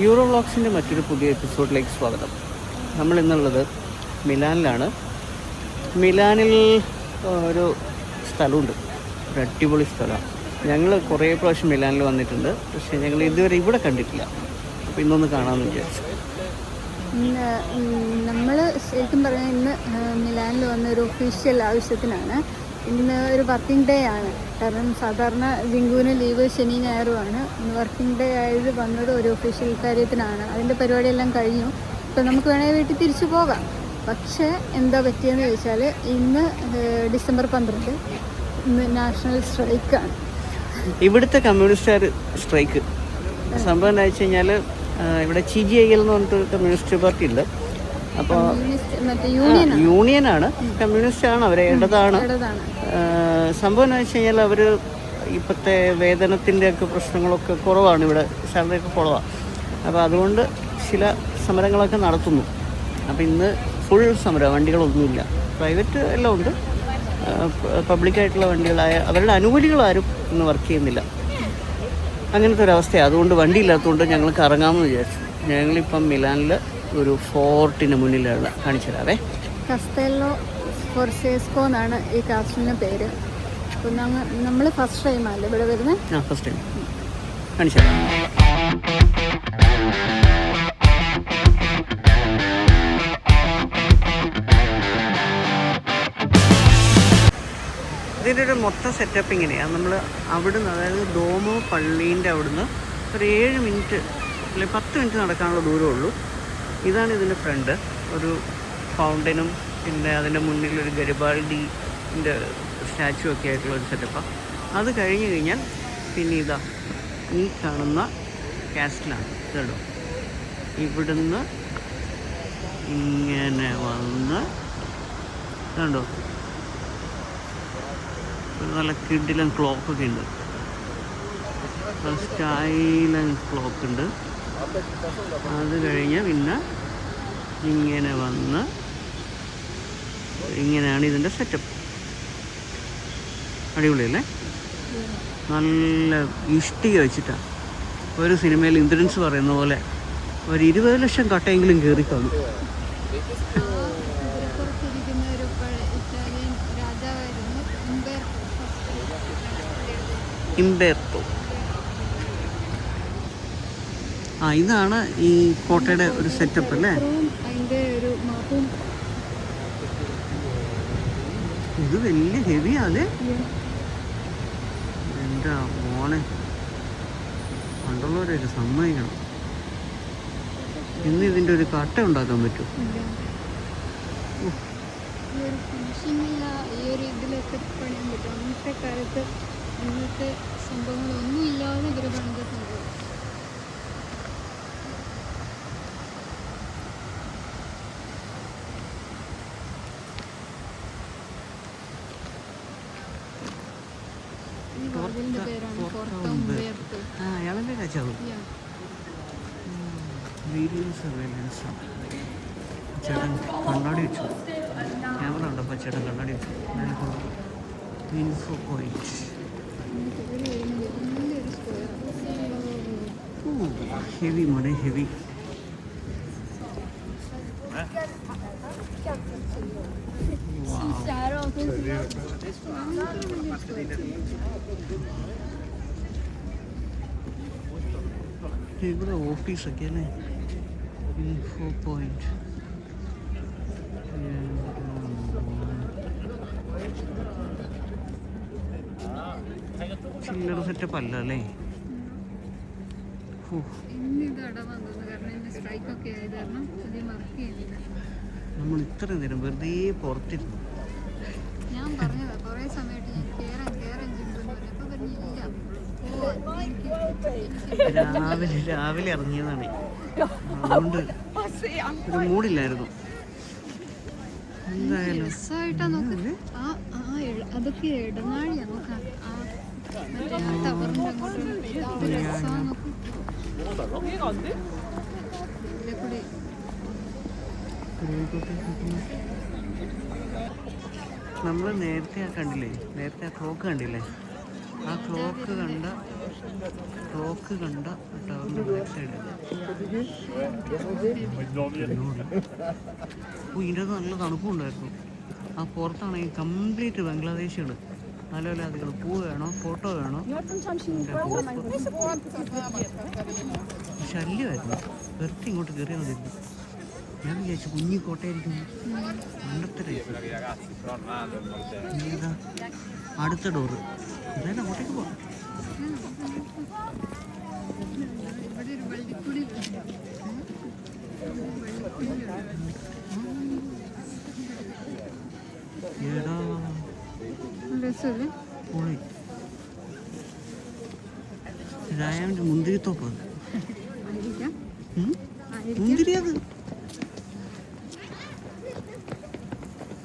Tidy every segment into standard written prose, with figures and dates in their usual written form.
Euro വ്ളോഗ്സിൻ്റെ മറ്റൊരു പുതിയ എപ്പിസോഡിലേക്ക് സ്വാഗതം. നമ്മൾ ഇന്നുള്ളത് മിലാനിലാണ്. മിലാനിൽ ഒരു സ്ഥലമുണ്ട്, ഒരു അടിപൊളി സ്ഥലമാണ്. ഞങ്ങൾ കുറേ പ്രാവശ്യം മിലാനിൽ വന്നിട്ടുണ്ട്, പക്ഷേ ഞങ്ങൾ ഇതുവരെ ഇവിടെ കണ്ടിട്ടില്ല. അപ്പോൾ ഇന്നൊന്ന് കാണാമെന്ന് വിചാരിച്ചു. നമ്മൾ ശരിക്കും പറഞ്ഞാൽ ഇന്ന് മിലാനിൽ വന്ന ഒരു ഒഫീഷ്യൽ ആവശ്യത്തിനാണ്. ഇന്ന് ഒരു വർക്കിംഗ് ഡേ ആണ്. കാരണം സാധാരണ ജിങ്കുവിന് ലീവ് ശനി ഞായറുമാണ്. ഇന്ന് വർക്കിംഗ് ഡേ ആയത് വന്നത് ഒരു ഒഫീഷ്യൽ കാര്യത്തിനാണ്. അതിൻ്റെ പരിപാടിയെല്ലാം കഴിഞ്ഞു. ഇപ്പം നമുക്ക് വേണമെങ്കിൽ വീട്ടിൽ തിരിച്ചു പോകാം. പക്ഷേ എന്താ പറ്റിയെന്ന് ചോദിച്ചാൽ ഇന്ന് ഡിസംബർ 12 ഇന്ന് നാഷണൽ സ്ട്രൈക്കാണ്. ഇവിടുത്തെ കമ്മ്യൂണിസ്റ്റുകാർ സ്ട്രൈക്ക് സംഭവം എന്താ വെച്ച് കഴിഞ്ഞാൽ, ഇവിടെ CGIL എന്ന് പറഞ്ഞിട്ട് കമ്മ്യൂണിസ്റ്റ് പാർട്ടി ഉണ്ട്. അപ്പോൾ യൂണിയനാണ്, കമ്മ്യൂണിസ്റ്റാണ്, അവരെ ഇടതാണ്. സംഭവം എന്ന് വെച്ച് കഴിഞ്ഞാൽ അവർ ഇപ്പോഴത്തെ വേതനത്തിൻ്റെ ഒക്കെ പ്രശ്നങ്ങളൊക്കെ കുറവാണ്, ഇവിടെ സാലറിയൊക്കെ കുറവാണ്. അപ്പോൾ അതുകൊണ്ട് ചില സമരങ്ങളൊക്കെ നടത്തുന്നു. അപ്പോൾ ഇന്ന് ഫുൾ സമരം, വണ്ടികളൊന്നുമില്ല. പ്രൈവറ്റ് എല്ലാം ഉണ്ട്, പബ്ലിക്കായിട്ടുള്ള വണ്ടികളായ അവരുടെ അനുകൂലികളാരും ഇന്ന് വർക്ക് ചെയ്യുന്നില്ല. അങ്ങനത്തെ ഒരവസ്ഥയാണ്. അതുകൊണ്ട് വണ്ടി ഇല്ലാത്തതുകൊണ്ട് ഞങ്ങൾ കറങ്ങാമെന്ന് വിചാരിച്ചു. ഞങ്ങളിപ്പം മിലാനിൽ ഒരു ഫോർട്ടിന് മുന്നിലാണ്. കാണിച്ചു തരാവേ. കസ്റ്റെല്ലോ ഫോർസേസ്കോ എന്നാണ് ഈ കാസ്റ്റിൻ്റെ പേര്. അപ്പോൾ നമ്മൾ ഫസ്റ്റ് ടൈമല്ലേ ഇവിടെ വരുന്നത്? First time. കാണിച്ചു തരാം. ഇതിൻ്റെ ഒരു മൊത്തം സെറ്റപ്പ് ഇങ്ങനെയാണ്. നമ്മൾ അവിടുന്ന്, അതായത് ഡോമോ പള്ളീൻ്റെ അവിടുന്ന് ഒരു 7 മിനിറ്റ് അല്ലെങ്കിൽ 10 മിനിറ്റ് നടക്കാനുള്ള ദൂരമുള്ളൂ. ഇതാണ് ഇതിൻ്റെ ഫ്രണ്ട്. ഒരു ഫൗണ്ടനും പിന്നെ അതിൻ്റെ മുന്നിലൊരു ഗരിബാൾഡിൻ്റെ സ്റ്റാച്ചു ഒക്കെ ആയിട്ടുള്ള ഒരു സെറ്റപ്പാണ്. അത് കഴിഞ്ഞ് കഴിഞ്ഞാൽ പിന്നെ ഇതാ ഈ കാണുന്ന കാസ്റ്റിലാണ്. ഇതുണ്ടോ, ഇവിടുന്ന് ഇങ്ങനെ വന്ന് കണ്ടോ, നല്ല കിഡിലും ക്ലോക്കൊക്കെ ഉണ്ട്, സ്റ്റൈലൻ ക്ലോക്ക് ഉണ്ട്. അത് കഴിഞ്ഞ് പിന്നെ ഇങ്ങനെ വന്ന് ഇങ്ങനെയാണ് ഇതിൻ്റെ സെറ്റപ്പ്. അടിപൊളിയല്ലേ? നല്ല ഇഷ്ടിക വെച്ചിട്ടാണ്. ഒരു സിനിമയിൽ ഇന്ദ്രൻസ് പറയുന്ന പോലെ ഒരു 20 ലക്ഷം കട്ടയെങ്കിലും കയറി കാണും. ഇംബേർട്ടോ. ഇതാണ് ഈ കോട്ടയുടെ ഒരു സെറ്റപ്പ് അല്ലേ? ഇത് വലിയ ഹെവിയാതെ. എൻ്റെ മോനെ, പണ്ടുള്ളവരൊക്കെ സമ്മതിക്കണം. ഇന്ന് ഇതിൻ്റെ ഒരു കട്ട ഉണ്ടാക്കാൻ പറ്റും. ഇന്നത്തെ സംഭവങ്ങളൊന്നും ഇല്ലാതെ ഇവരെ പണിത സംഭവം. ഈ വാതിലിന്റെ പേരാണ് പോർട്ടോ ഉംബേർട്ടോ. അയാളെൻ്റെ രാജാവ്. ചേട്ടൻ കണ്ണാടി വെച്ചു, ക്യാമറ ഉണ്ടപ്പോൾ ചേട്ടൻ കണ്ണാടി വെച്ചു. Info point. ഹെവി മോനെ, ഹെവി. ഇവിടെ ഓഫീസൊക്കെ അല്ലേ? Info point. ചില്ലറ സെറ്റപ്പ് അല്ല അല്ലേ? നമ്മൾ ഇത്ര നേരം വെറുതെ പുറത്തിരുന്നു. ഞാൻ പറഞ്ഞതാ കുറേ സമയത്ത് രാവിലെ ഇറങ്ങിയതാണ്. അതുകൊണ്ട് ഒരു മൂടില്ലായിരുന്നു. എന്തായാലും അതൊക്കെ ഇടനാഴിയാ. നോക്കാം, നമ്മൾ നേരത്തെ കണ്ടില്ലേ, നേരത്തെ ആ ക്ലോക്ക് കണ്ടില്ലേ? ആ ക്ലോക്ക് കണ്ട ക്ലോക്ക് കണ്ട ടവറിൻ്റെ ബാക്ക് സൈഡിൽ. ഓ, ഇതിൻ്റെ അത് നല്ല തണുപ്പുണ്ടായിരുന്നു. ആ പുറത്താണെങ്കിൽ കംപ്ലീറ്റ് ബംഗ്ലാദേശികൾ, മലയാളികൾ. പൂ വേണോ, ഫോട്ടോ വേണോ, ശല്യമായിരുന്നു. വെറുതെ ഇങ്ങോട്ട് കയറിയാൽ മതിയിരുന്നു. ഞാൻ വിചാരിച്ചു കുഞ്ഞി കോട്ടയായിരിക്കുന്നു. കണ്ടത്തരേ. അടുത്ത ഡോറ് എന്തായാലും അങ്ങോട്ടേക്ക് പോകാം. രായാവിൻ്റെ മുന്തിരിത്തോപ്പ്. മുന്തിരി അത്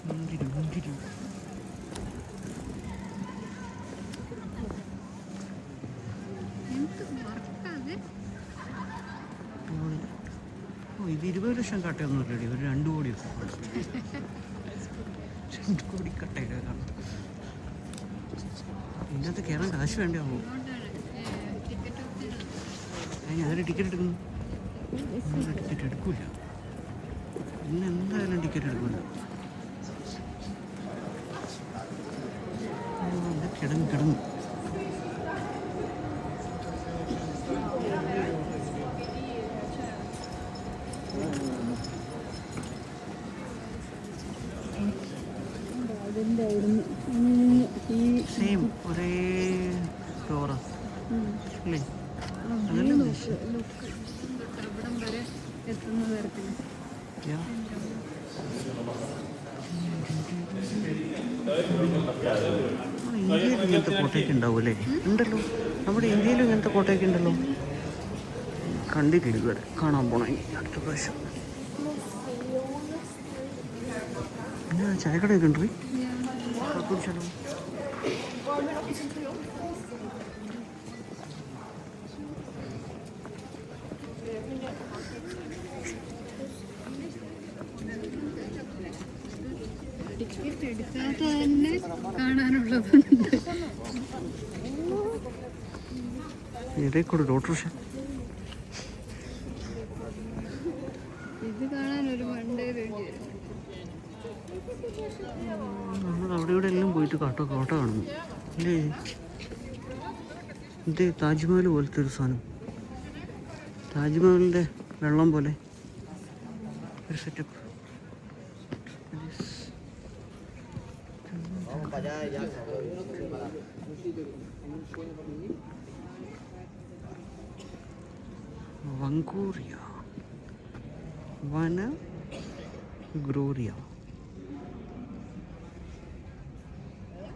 മുന്തിരി മുന്തിരി. ഓ, ഇത് 20 ലക്ഷം കട്ടയൊന്നും ഇല്ലടി, ഒരു 2 കോടിയൊക്കെ. 2 കോടി കട്ടയൊക്കെ കാണും. ഇതിനകത്ത് കയറാൻ കാശ് വേണ്ടാവോ? അതിന് ടിക്കറ്റ് എടുക്കുന്നു. ടിക്കറ്റ് എടുക്കൂല. ഇന്ന് എന്തായാലും ടിക്കറ്റ് എടുക്കില്ല. കിടന്നു കിടന്നു. സെയിം ഒരേ ഡോറാ അല്ലേ? ഇന്ത്യയിൽ ഇങ്ങനത്തെ കോട്ടയൊക്കെ ഉണ്ടാവും അല്ലേ? ഉണ്ടല്ലോ, നമ്മുടെ ഇന്ത്യയിലും ഇങ്ങനത്തെ കോട്ടയൊക്കെ ഉണ്ടല്ലോ. കണ്ടിട്ടില്ല ഇതുവരെ. കാണാൻ പോണ അടുത്ത പ്രാവശ്യം. പിന്നെ ചായക്കടയൊക്കെ ഉണ്ട്. കുടിച്ചാലോ? ടിക്കറ്റ് എടുക്കാത്ത തന്നെ കാണാനുള്ളതുണ്ട്. ഇടയ്ക്കൂടെ ഓട്ടോറിക്ഷ. ഇത് കാണാൻ ഒരു മണ്ടേ നമ്മൾ അവിടെ ഇവിടെ എല്ലാം പോയിട്ട് കോട്ട കാണുന്നു അല്ലേ? ഇത് താജ്മഹൽ പോലത്തെ ഒരു സാധനം. താജ്മഹലിൻ്റെ വെള്ളം പോലെ ഒരു സെറ്റപ്പ്. വങ്കൂറിയ വന ഗ്രോറിയ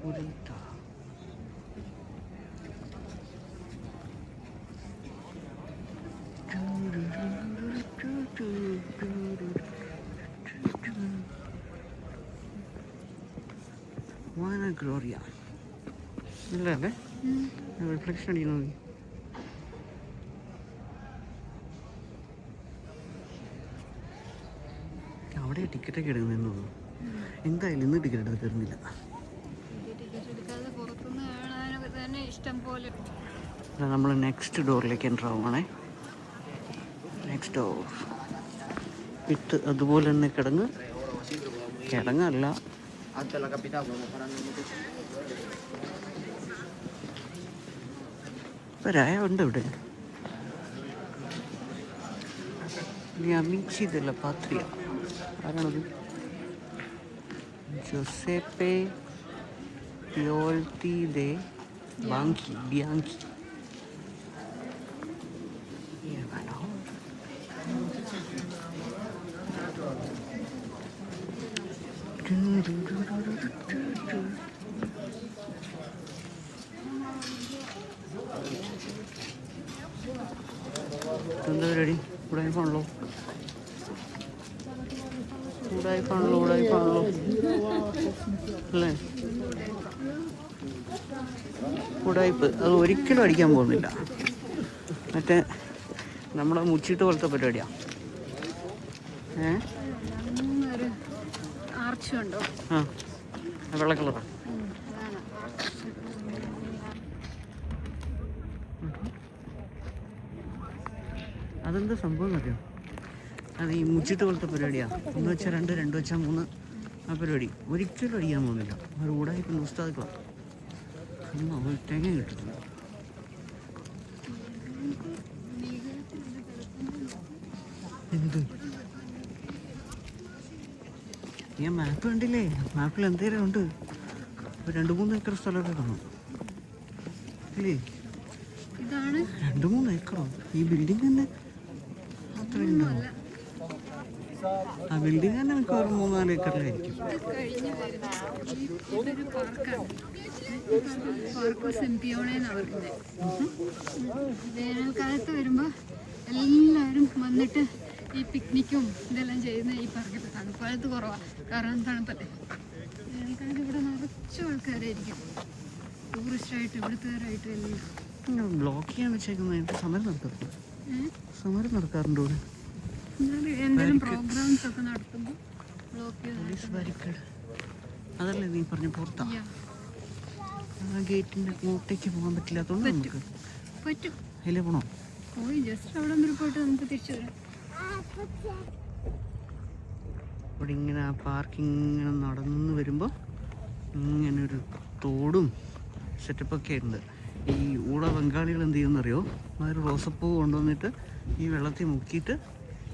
പുരീത്ത. വന ഗ്രോറിയ അല്ലേ? റിഫ്ലക്ഷൻ അടിക്കുന്നത്. അവിടെ ടിക്കറ്റൊക്കെ എടുക്കുന്നതെന്ന് തോന്നുന്നു. എന്തായാലും ഇന്ന് ടിക്കറ്റ് എടുത്ത് തരുന്നില്ല. നമ്മൾ നെക്സ്റ്റ് ഡോറിലേക്ക് എൻ്റർ ആവുകയാണേ. നെക്സ്റ്റ് ഡോർ വിത്ത് അതുപോലെ തന്നെ കിടങ്ങല്ല. ഇപ്പം രായ ഉണ്ട് ഇവിടെ. അമിച്ചി ദെല്ല പാത്രിയ. ആരാണത്? ജോസേപ്പെ പിയോൾട്ടി ദെ ബിയാങ്കി. എന്താ പരിപാടി? ഉടായ്പാണല്ലോ അല്ലേ? ഉടായ്പ് അത് ഒരിക്കലും അടിക്കാൻ പോകുന്നില്ല. മറ്റേ നമ്മളെ മുച്ചിട്ട് പോലത്തെ പരിപാടിയാണ്. ആ, വെള്ള കളറാ. അതെന്താ സംഭവം അറിയാം? അത് ഈ മുച്ചിട്ട് പോലത്തെ പരിപാടിയാണ്. 1 വെച്ചാൽ 2, 2 വെച്ചാൽ 3 ആ പരിപാടി ഒരിക്കലും അടിക്കാൻ പോകുന്നില്ല. ഒരു ഊടായിപ്പം ഉസ്താദിക്കളാണ്. ഒരു തേങ്ങ കിട്ടുന്നു. എന്ത് ഞാൻ മാപ്പ് കണ്ടില്ലേ? മാപ്പിൽ എന്തേലും ഉണ്ട്. 2-3 ഏക്കർ സ്ഥലമൊക്കെ കാണും ഇല്ലേ? 2-3 ഏക്കറോ? ഈ ബിൽഡിംഗ് തന്നെ അത്രയുണ്ടാവും. ആ ബിൽഡിംഗ് തന്നെ നമുക്ക് ഒരു 3-4 ഏക്കറിലായിരിക്കും. വേനൽക്കാലത്ത് വരുമ്പോ എല്ലാവരും വന്നിട്ട് ഈ പിക്നിക്കും ഇതെല്ലാം ചെയ്യുന്ന ഈ പാർക്കിൽ. തണുപ്പാലത്ത് കുറവാണ്, കാരണം തണുപ്പല്ലേ. വേനൽക്കാലത്ത് ഇവിടെ നിറച്ചും ആൾക്കാരായിരിക്കും, ടൂറിസ്റ്റായിട്ട് ഇവിടുത്തുകാരായിട്ടും എല്ലാം. ബ്ലോക്ക് ചെയ്യാൻ വെച്ചേക്കുന്നത് സമരം നടക്കാറുണ്ട്. സമരം നടക്കാറുണ്ട് ഇവിടെ. എന്തെങ്കിലും പ്രോഗ്രാംസ് ഒക്കെ നടത്തുമ്പോൾ പോലീസ് ബാരിക്കേഡ്. അതല്ലേ നീ പറഞ്ഞ പുറത്താ? ആ ഗേറ്റിന്റെ അങ്ങോട്ടേക്ക് പോകാൻ പറ്റില്ലാത്തോണ്ട് നമുക്ക് പറ്റും. അതിലേ പോണോ? പോയി ജസ്റ്റ് അവിടെ വരെ പോയിട്ട് നമുക്ക് തിരിച്ചു വരാം. ഇവിടെ ഇങ്ങനെ ആ പാർക്കിംഗ് ഇങ്ങനെ നടന്ന് വരുമ്പോൾ ഇങ്ങനെ ഒരു തോടും സെറ്റപ്പൊക്കെ ഉണ്ട്. ഈ ഊള ബംഗാളികൾ എന്ത് ചെയ്യുമെന്നറിയോ? ഒരു റോസപ്പൂ കൊണ്ടുവന്നിട്ട് ഈ വെള്ളത്തിൽ മുക്കിയിട്ട്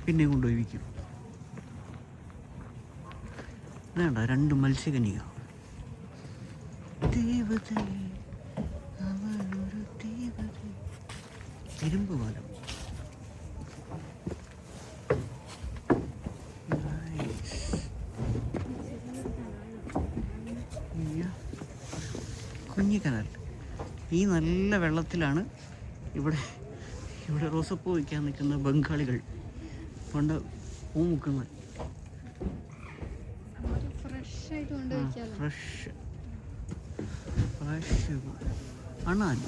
പിന്നെ കൊണ്ടുപോയി വിൽക്കും. വേണ്ട 2 മത്സ്യകന്യക. ഇരുമ്പ് പാലം. കുഞ്ഞിക്കനാൽ. ഈ നല്ല വെള്ളത്തിലാണ് ഇവിടെ റോസപ്പൂ വയ്ക്കാൻ നിൽക്കുന്ന ബംഗാളികൾ കൊണ്ട് പൂ മുക്കുന്നത്. ഫ്രഷ് അണാൻ.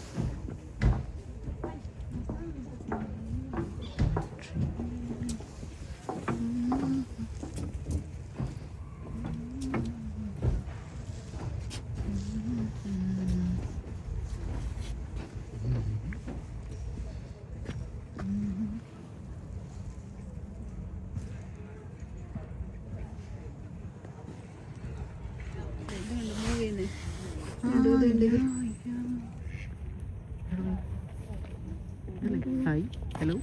Hi, hello.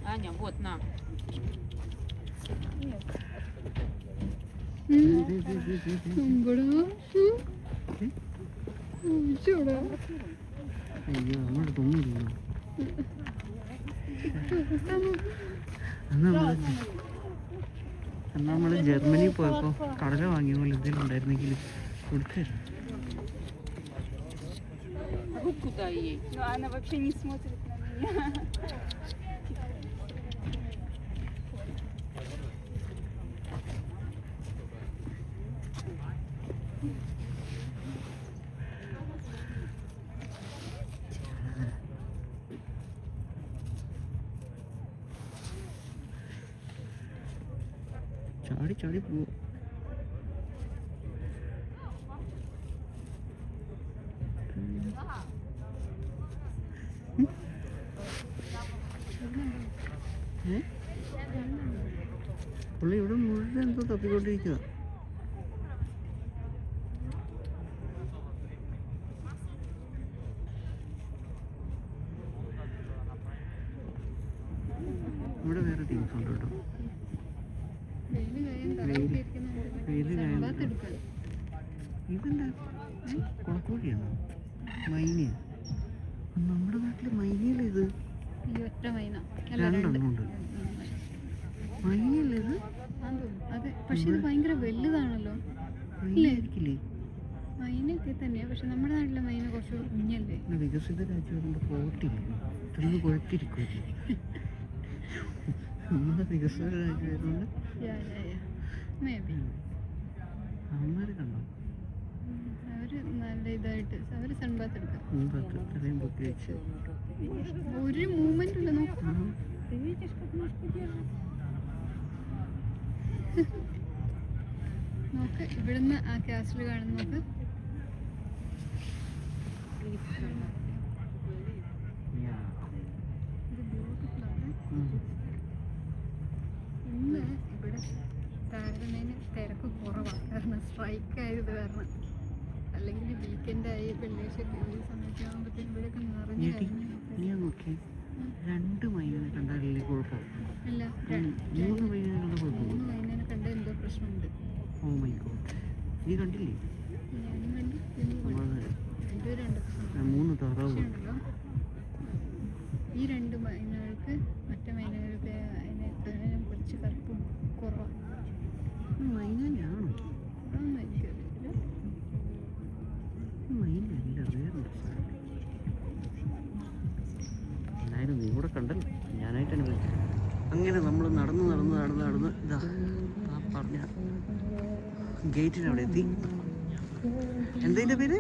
അയ്യോ നമ്മുടെ തോന്നിയില്ലല്ലോ. എന്നാൽ നമ്മൾ ജർമ്മനി പോയപ്പോൾ കടല വാങ്ങിയ പോലെ എന്തെങ്കിലും ഉണ്ടായിരുന്നെങ്കിൽ കൊടുക്കായിരുന്നു. Куда ей? Ну, она вообще не смотрит на меня. ചാടി ചാടി പോവും. പുള്ളി ഇവിടെ മുഴുവൻ എന്തോ തപ്പിക്കൊണ്ടിരിക്കുക. ഇവിടെ വേറെ ടീംസ് ഉണ്ട് കേട്ടോ. ഇതെന്താ കുളക്കോഴിയാണോ? മൈനയോ? നമ്മുടെ നാട്ടില് മൈനയില്ല ഇത്. 2 ഉണ്ട്. മൈനയല്ലേ ഇത്? അതെ, പക്ഷെ ഇത് ഭയങ്കര വലുതാണല്ലോ. മൈനയായിരിക്കില്ലേ? മൈനൊക്കെ തന്നെയാ, പക്ഷെ നമ്മുടെ നാട്ടിലെ മൈന കുറച്ച് കുഞ്ഞല്ലേ. വികസിത രാജ്യമായതുകൊണ്ട് പോട്ടില്ല, ഇതൊന്ന് കുഴത്തിരിക്കുമല്ലേ. നമ്മുടെ വികസിത രാജ്യമായതുകൊണ്ട് അവന്മാര് കണ്ടോ? അവര് നല്ല ഇതായിട്ട് അവര് സൺബാത്ത് എടുക്കാം. ഒരു മൂവ്മെന്റ് ഇല്ല. നോക്ക് ഇവിടുന്ന് ആ കാസ്റ്റിൽ കാണുന്ന നോക്ക്. ഇത് ബ്യൂട്ടിഫുൾ ആണ്. സ്ട്രൈക്ക് ആയത് കാരണം. അല്ലെങ്കിൽ വീക്കെൻഡായി വെള്ളിയാഴ്ചയൊക്കെ ഈ സമയത്ത് ആകുമ്പോഴത്തേക്കും ഇവിടെയൊക്കെ നിറഞ്ഞു നോക്കി 2 മൈനനെ കണ്ടാലല്ലേ കുഴപ്പം? അല്ല 3 മൈനനെ കണ്ട കുഴപ്പം? 3 മൈനനെ കണ്ട എന്തോ പ്രശ്നമുണ്ട്. ഓ മൈ ഗോഡ്, നീ കണ്ടില്ലേ? ഞാനും കണ്ടു, രണ്ടുപേരുണ്ട്. 3 താറാവ് ഉണ്ടല്ലോ. ഈ 2 മൈനകൾക്ക് മറ്റേ മൈനകൾക്ക് അതിനേക്കാളും കുറച്ച് കറുപ്പും കുറവാണ്. മൈനയാണോ? അതൊന്നും എനിക്കറിയില്ല. മൈനല്ല, വേറെ എന്തായാലും നീ കൂടെ കണ്ടല്ലോ, ഞാനായിട്ട് അനുഭവിച്ചു. അങ്ങനെ നമ്മൾ നടന്ന് ഇതാ ആ പറഞ്ഞ ഗേറ്റിനവിടെ എത്തി. എന്താ പേര്?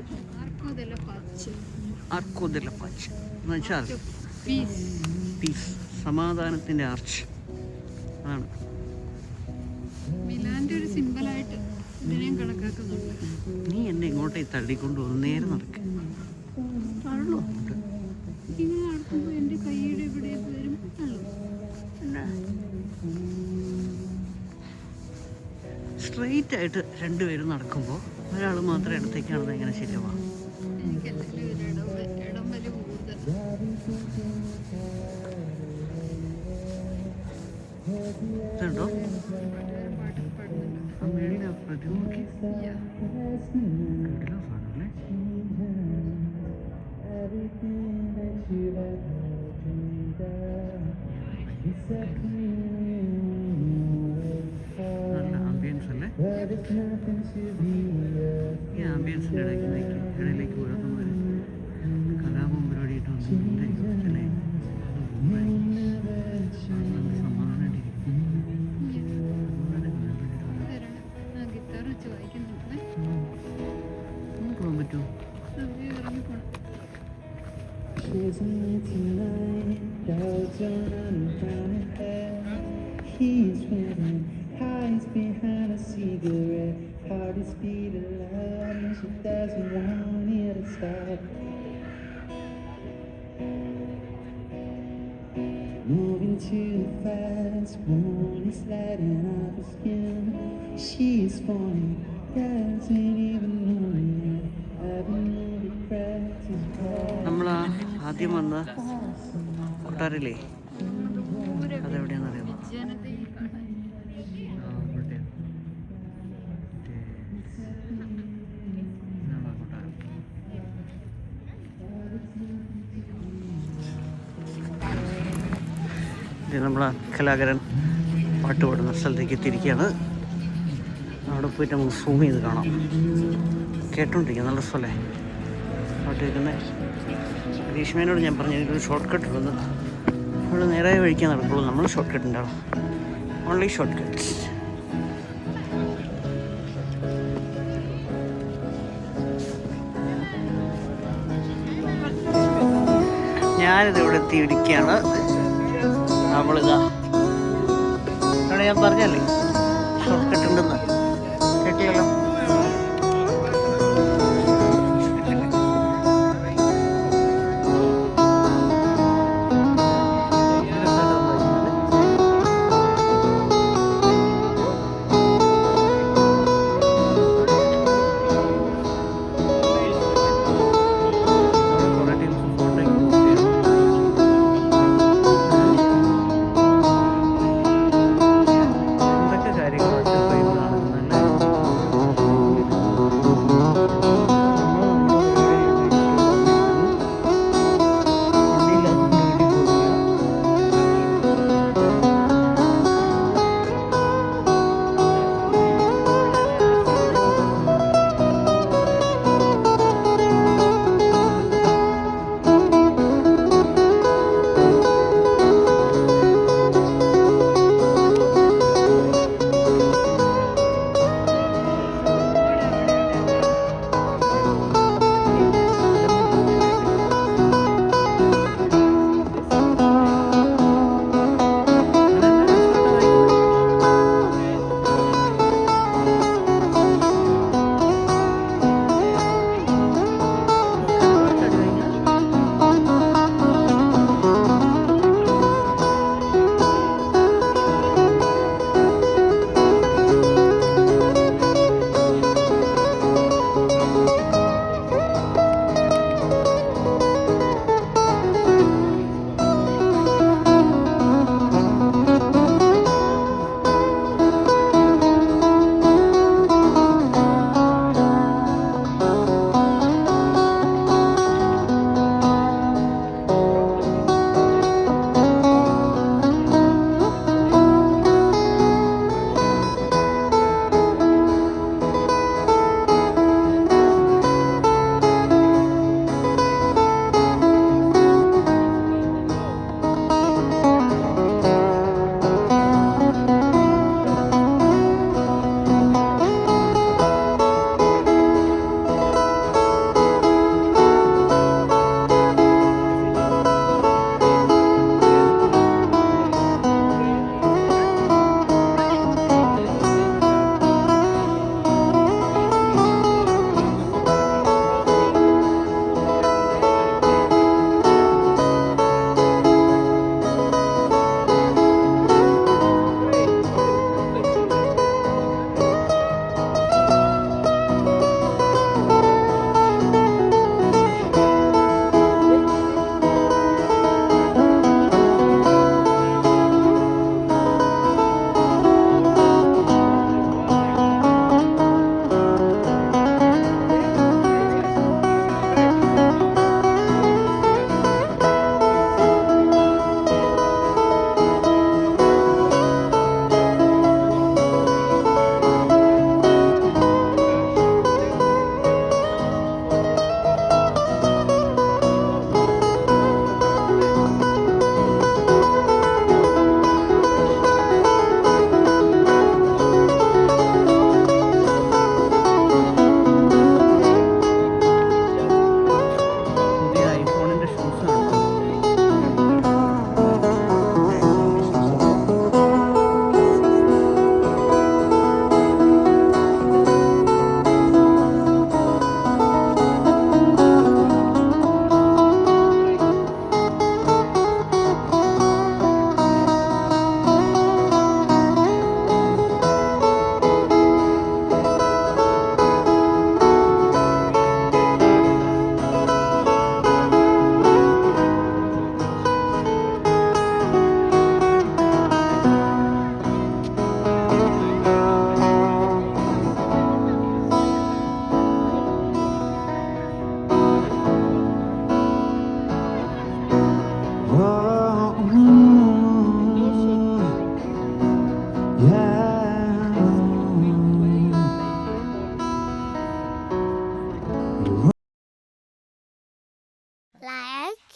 ആർക്കോ ദെല്ല പാച്ച് എന്ന് വെച്ചാൽ പീസ്, സമാധാനത്തിൻ്റെ ആർച്ച്. അതാണ് മിലാന്റെ ഒരു സിമ്പിളായിട്ട് ഇതിനെയും കണക്കാക്കുന്നുണ്ട്. നീ എന്നെ ഇങ്ങോട്ടേ തള്ളിക്കൊണ്ട് വന്ന് നേരെ നടക്കുക. ഇങ്ങനെ നടക്കുമ്പോൾ എൻ്റെ കൈയുടെ ഇവിടെ വരും. സ്ട്രെയിറ്റ് ആയിട്ട് 2 പേരും നടക്കുമ്പോൾ ഒരാൾ മാത്രം ഇടത്തേക്ക് നടന്നത് എങ്ങനെ ശരിയാവാം? എനിക്കല്ലെങ്കിൽ ഒരു ഇടം വലി കൂടുതൽ. ഇതുണ്ടോ പാട്ടൊക്കെ പാടുന്നുണ്ട്. ആ മേളിലെ പ്രതി നോക്കി നല്ല ആംബിയൻസ് അല്ലേ? ഈ ആംബിയൻസിൻ്റെ ഇടയിലേക്ക് ഓരോരുത്തർ കലാപം പരിപാടിയിട്ട് വന്നിട്ടുണ്ടല്ലേ? ഗിത്താർ വെച്ച് വായിക്കുന്നുണ്ട്. പോകാൻ പറ്റുമോ? ഇറങ്ങി പോണം. He's running, hides behind a cigarette. Heart is beating loud and she doesn't want it to stop. Moving too fast, moon is lighting up her skin. She's falling, doesn't even know it. I've been moving practice. നമ്മൾ ആദ്യം വന്ന കൊട്ടാരില്ലേ, അതെവിടെയാണെന്നറിയാമോ? നമ്മൾ കലാകാരൻ പാട്ട് പാടുന്ന സ്ഥലത്തേക്ക് എത്തിയിരിക്കുകയാണ്. അവിടെ പോയിട്ട് നമുക്ക് സൂം ചെയ്ത് കാണാം. കേട്ടോണ്ടിരിക്കുക, നല്ല സ്ഥലമേ പാട്ട് കേൾക്കുന്നത്. ഗ്രീഷ്മേനോട് ഞാൻ പറഞ്ഞു എനിക്കൊരു ഷോർട്ട് കട്ട് ഉള്ളത്, അവിടെ നേരായ വഴിക്കാൻ നടക്കുള്ളൂ. നമ്മൾ ഷോർട്ട് കട്ട് ഉണ്ടാവും, ഓൺലി ഷോർട്ട് കട്ട്സ്. ഞാനിത് ഇവിടെ എത്തിയിരിക്കുകയാണ്. നമ്മളിതാ അവിടെ ഞാൻ പറഞ്ഞല്ലേ ഷോർട്ട് കട്ട് ഉണ്ടെന്ന് കേട്ടിയല്ലോ.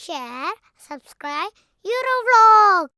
share, subscribe Eurovlog.